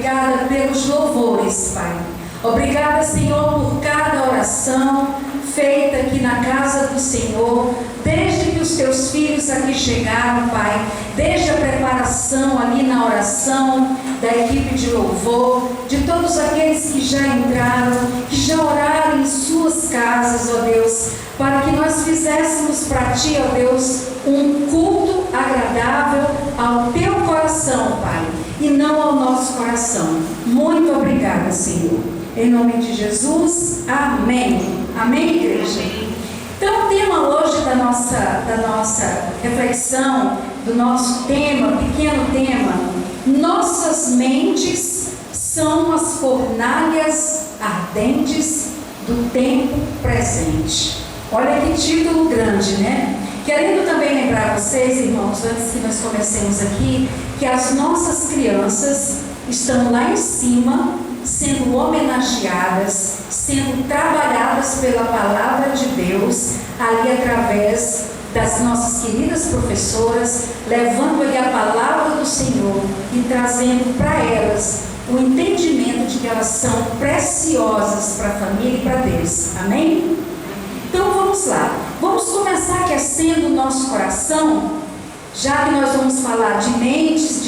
obrigada pelos louvores, Pai. Obrigada, Senhor, por cada oração feita aqui na casa do Senhor, desde que os teus filhos aqui chegaram, Pai, desde a preparação ali na oração da equipe de louvor, de todos aqueles que já entraram, que já oraram em suas casas, ó Deus, para que nós fizéssemos para Ti, ó Deus, um culto agradável ao Teu coração, Pai, e não ao nosso coração. Muito obrigada, Senhor. Em nome de Jesus, amém. Amém, igreja? Amém. Então, o tema hoje da nossa reflexão, do nosso tema, pequeno tema, nossas mentes são as fornalhas ardentes do tempo presente. Olha que título grande, né? Querendo também lembrar vocês, irmãos, antes que nós comecemos aqui, que as nossas crianças estão lá em cima, sendo homenageadas, sendo trabalhadas pela palavra de Deus, ali através das nossas queridas professoras, levando ali a palavra do Senhor e trazendo para elas o entendimento de que elas são preciosas para a família e para Deus. Amém? Então vamos lá, vamos começar aquecendo o nosso coração, já que nós vamos falar de mentes,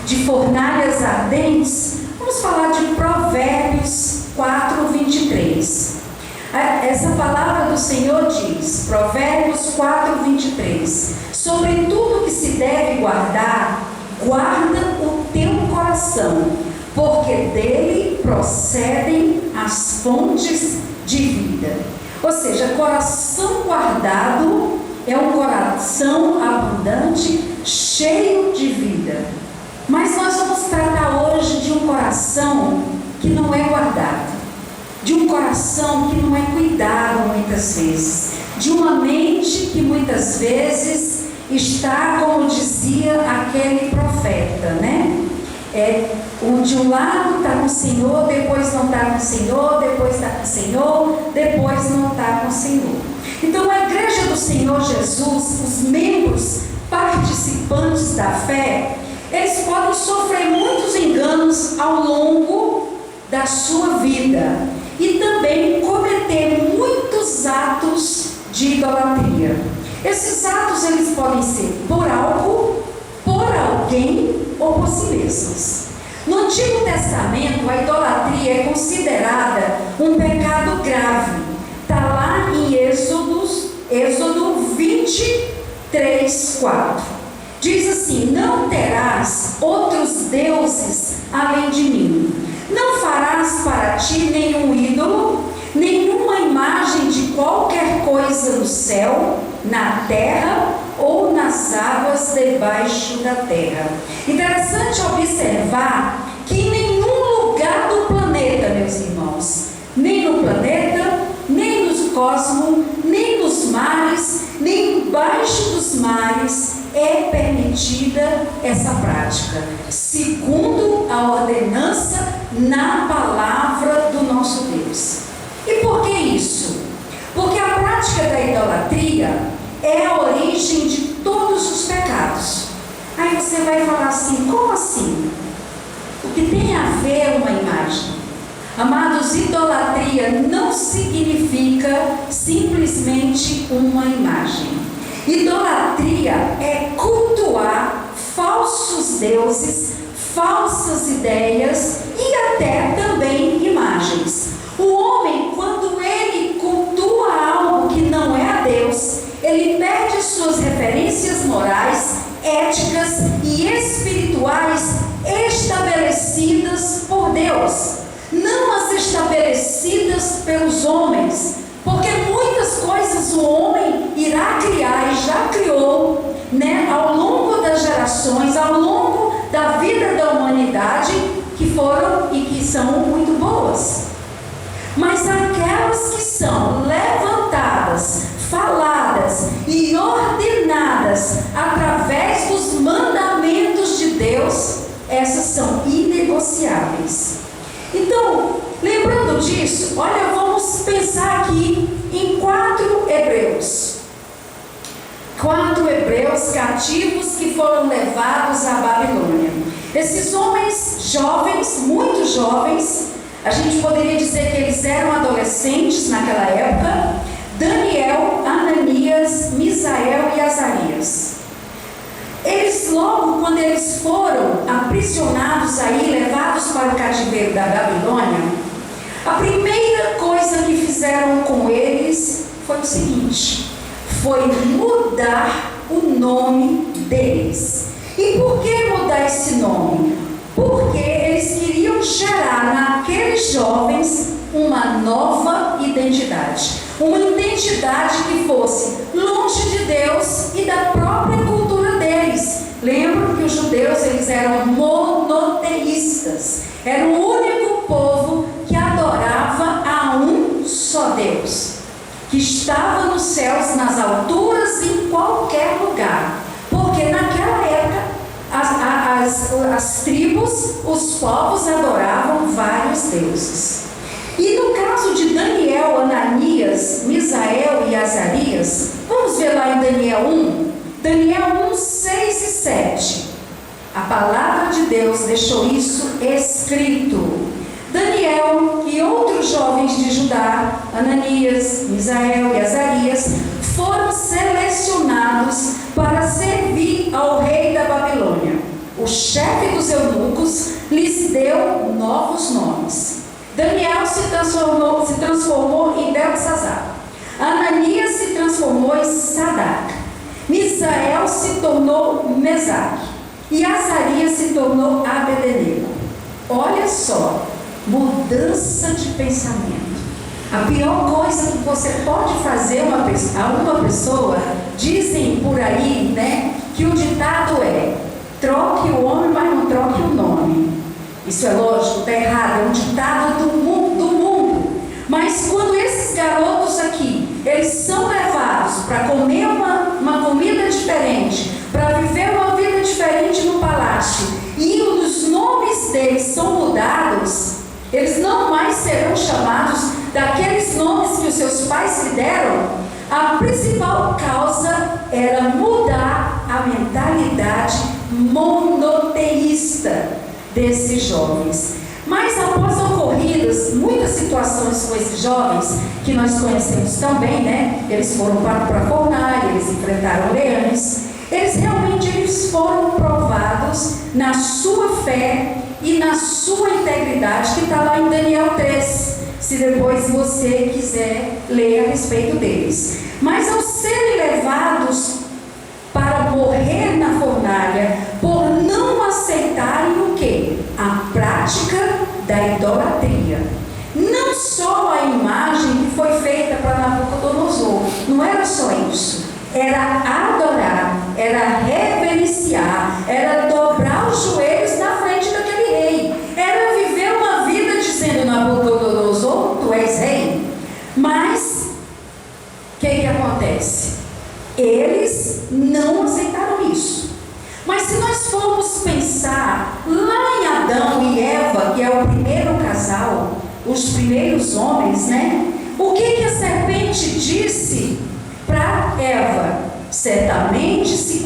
de fornalhas ardentes. Vamos falar de Provérbios 4, 23. Essa palavra do Senhor diz, Provérbios 4, 23, sobre tudo que se deve guardar, guarda o teu coração, porque dele procedem as fontes de vida. Ou seja, coração guardado é um coração abundante, cheio de vida. Mas nós vamos tratar hoje de um coração que não é guardado, de um coração que não é cuidado muitas vezes, de uma mente que muitas vezes está, como dizia aquele profeta, né? De um lado está com o Senhor, depois não está com o Senhor, depois está com o Senhor, depois não está com o Senhor. Então a igreja do Senhor Jesus, os membros participantes da fé, eles podem sofrer muitos enganos ao longo da sua vida e também cometer muitos atos de idolatria. Esses atos eles podem ser por algo, por alguém ou por si mesmos. No Antigo Testamento, a idolatria é considerada um pecado grave. Está lá em Êxodo 23, 4. Diz assim: não terás outros deuses além de mim. Não farás para ti nenhum ídolo, nenhuma imagem de qualquer coisa no céu, na terra ou nas águas debaixo da terra. Interessante observar que em nenhum lugar do planeta, meus irmãos, nem no planeta, nem no cosmos, nem nos mares, nem embaixo dos mares, é permitida essa prática, segundo a ordenança na palavra do nosso Deus. E por que isso? Porque a prática da idolatria é a origem de todos os pecados. Aí você vai falar assim: como assim? O que tem a ver uma imagem? Amados, idolatria não significa simplesmente uma imagem. Idolatria é cultuar falsos deuses, falsas ideias e até também imagens. O homem, quando ele cultua algo que não é a Deus, ele perde suas referências morais, éticas e espirituais estabelecidas por Deus, não as estabelecidas pelos homens, porque muitas coisas o homem irá criar e já criou, né, ao longo das gerações, ao longo da vida da humanidade, que foram e que são muito boas. Mas aquelas que são levantadas, faladas e ordenadas através dos mandamentos de Deus, essas são inegociáveis. Então, lembrando disso, olha, vamos pensar aqui em 4 hebreus. 4 hebreus cativos que foram levados à Babilônia. Esses homens jovens jovens, muito jovens, a gente poderia dizer que eles eram adolescentes naquela época: Daniel, Ananias, Misael e Azarias. Eles logo, quando eles foram aprisionados aí, levados para o cativeiro da Babilônia, a primeira coisa que fizeram com eles foi o seguinte: foi mudar o nome deles. E por que mudar esse nome? Porque eles queriam gerar naqueles jovens uma nova identidade. Uma identidade que fosse longe de Deus e da própria cultura deles. Lembram que os judeus, eles eram monoteístas. Era o único povo que adorava a um só Deus, que estava nos céus, nas alturas, em qualquer lugar. Porque naquela época as tribos, os povos adoravam vários deuses. E no caso de Daniel, Ananias, Misael e Azarias, vamos ver lá em Daniel 1, Daniel 1, 6 e 7. A palavra de Deus deixou isso escrito. Daniel e outros jovens de Judá, Ananias, Misael e Azarias, foram selecionados para servir ao rei da Babilônia. O chefe dos eunucos lhes deu novos nomes. Daniel se transformou em Beltesazar. Ananias se transformou em Sadraque. Misael se tornou Mesaque. E Azarias se tornou Abednego. Olha só, mudança de pensamento. A pior coisa que você pode fazer a uma pessoa, dizem por aí, né, que o ditado é: troque o homem, mas não troque o nome. Isso é lógico, está errado, é um ditado do mundo. Mas quando esses garotos aqui, eles são levados para comer uma comida diferente, para viver uma vida diferente no palácio, e os nomes deles são mudados, eles não mais serão chamados daqueles nomes que os seus pais lhe deram. A principal causa era mudar a mentalidade monoteísta desses jovens. Mas após ocorridas muitas situações com esses jovens, que nós conhecemos também, né? Eles foram para a fornalha, eles enfrentaram leões. Eles foram provados na sua fé e na sua integridade, que está lá em Daniel 3, se depois você quiser ler a respeito deles. Mas ao serem levados para morrer na fornalha, por não aceitarem o quê? A prática da idolatria. Não só a imagem que foi feita para Nabucodonosor, não era só isso. Era adorar, era reverenciar, era dobrar os joelhos na frente daquele rei. Era viver uma vida dizendo: Nabucodonosor, tu és rei. Mas, o que acontece? Eles não aceitaram isso. Mas se nós formos pensar lá em Adão e Eva, que é o primeiro casal, os primeiros homens, né? O que a serpente disse para Eva? Certamente, se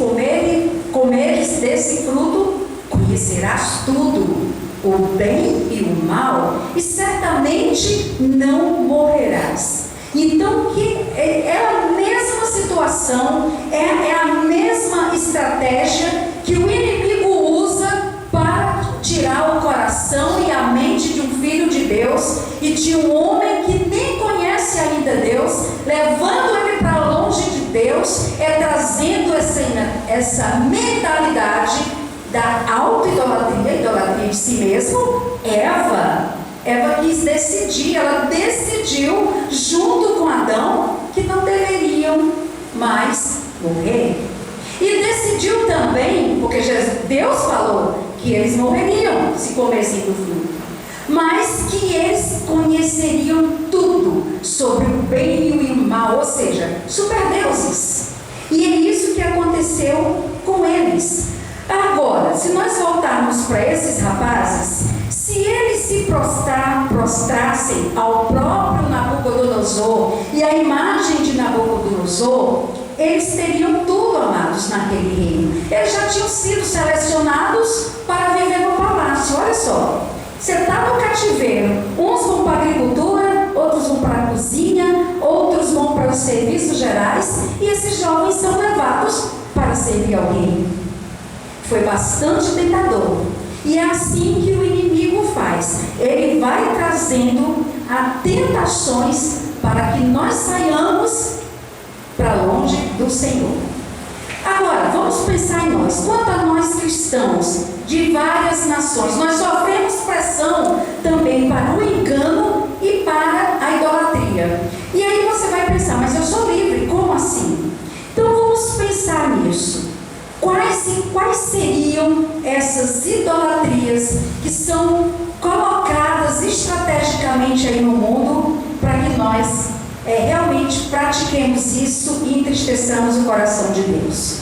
comeres desse fruto, conhecerás tudo, o bem e o mal, e certamente não morrerás. Então, é a mesma situação, é a mesma estratégia que o inimigo usa para tirar o coração e a mente de um filho de Deus e de um homem que nem conhece ainda Deus, levando ele para longe de Deus, trazendo essa mentalidade da auto-idolatria, idolatria de si mesmo. Eva quis decidir, ela decidiu junto com Adão que não deveriam mais morrer. E decidiu também, porque Deus falou que eles morreriam se comessem do fruto, mas que eles conheceriam tudo sobre o bem e o mal, ou seja, superdeuses. E é isso que aconteceu com eles. Agora, se nós voltarmos para esses rapazes, se eles se prostrassem ao próprio Nabucodonosor e à imagem de Nabucodonosor, eles teriam tudo, amados, naquele reino. Eles já tinham sido selecionados para viver no palácio. Olha só, serviços gerais e esses jovens são levados para servir alguém. Foi bastante tentador. E é assim que o inimigo faz. Ele vai trazendo tentações para que nós saiamos para longe do Senhor. Agora, vamos pensar em nós. Quanto a nós cristãos de várias nações, nós sofremos pressão também para o engano e para a idolatria. E aí você vai pensar, mas eu sou livre, como assim? Então vamos pensar nisso. Quais seriam essas idolatrias que são colocadas estrategicamente aí no mundo para que nós realmente pratiquemos isso e entristeçamos o coração de Deus?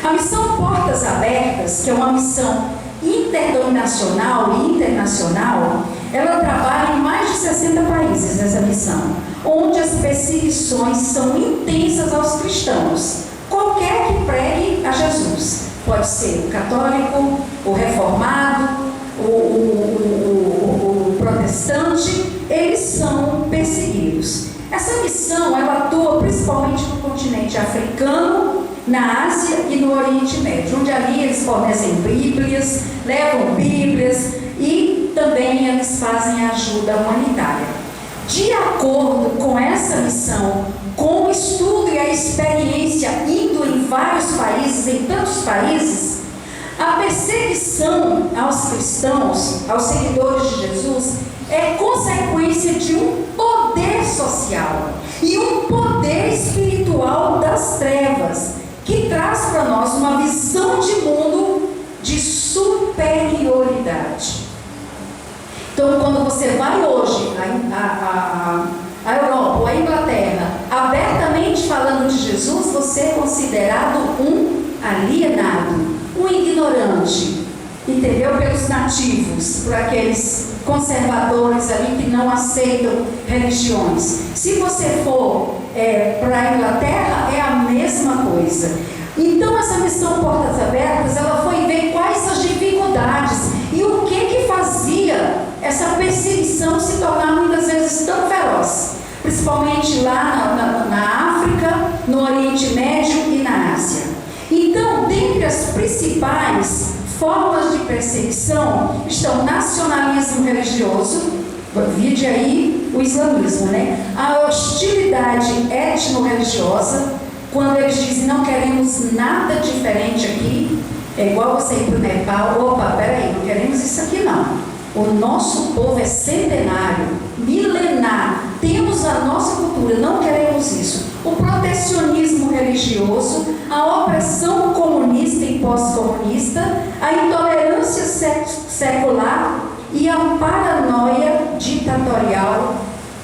A missão Portas Abertas, que é uma missão interdenominacional e internacional, ela trabalha em mais de 60 países nessa missão, onde as perseguições são intensas aos cristãos. Qualquer que pregue a Jesus, pode ser o católico, o reformado, o protestante, eles são perseguidos. Essa missão, ela atua principalmente no continente africano, na Ásia e no Oriente Médio, onde ali eles fornecem Bíblias, levam Bíblias e também eles fazem ajuda humanitária. De acordo com essa missão, com o estudo e a experiência indo em vários países, em tantos países, a perseguição aos cristãos, aos seguidores de Jesus, é consequência de um poder social e um poder espiritual das trevas, que traz para nós uma visão de mundo de superioridade. Então, quando você vai hoje à Europa ou à Inglaterra, abertamente falando de Jesus, você é considerado um alienado, um ignorante, entendeu? Pelos nativos, por aqueles conservadores ali que não aceitam religiões. Se você for para a Inglaterra, é a mesma coisa. Então, essa missão Portas Abertas, ela foi ver quais as dificuldades e o que fazia essa perseguição se tornar muitas vezes tão feroz, principalmente lá na África, no Oriente Médio e na Ásia. Então, dentre as principais formas de perseguição estão nacionalismo religioso, vide aí o islamismo, né? A hostilidade étnico-religiosa, quando eles dizem não queremos nada diferente aqui, é igual você ir para o Nepal, opa, peraí, não queremos isso aqui não. O nosso povo é centenário, milenar, temos a nossa cultura, não queremos isso. O protecionismo religioso, a opressão comunista e pós-comunista, a intolerância secular e a paranoia ditatorial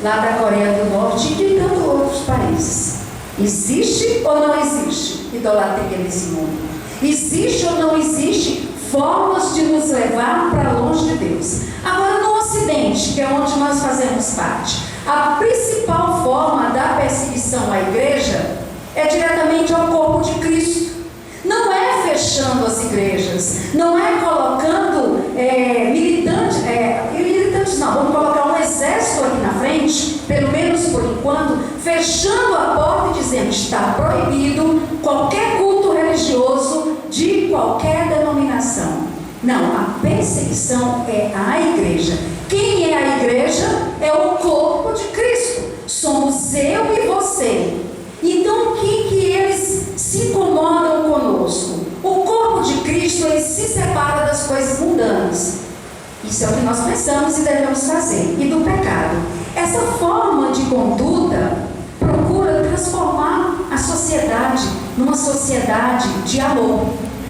lá da Coreia do Norte e de tantos outros países. Existe ou não existe idolatria nesse mundo? Existe ou não existe formas de nos levar para longe de Deus? Agora, no Ocidente, que é onde nós fazemos parte, a principal forma da perseguição à igreja é diretamente ao corpo de Cristo. Não é fechando as igrejas, não é colocando militantes não, vamos colocar um exército aqui na frente, pelo menos por enquanto, fechando a porta e dizendo está proibido qualquer culto religioso de qualquer denominação. Não, a perseguição é à igreja. Quem é a igreja? É o corpo de Cristo. Somos eu e você. Então, o que eles se incomodam conosco? O corpo de Cristo, ele se separa das coisas mundanas. Isso é o que nós pensamos e devemos fazer. E do pecado. Essa forma de conduta procura transformar a sociedade numa sociedade de amor.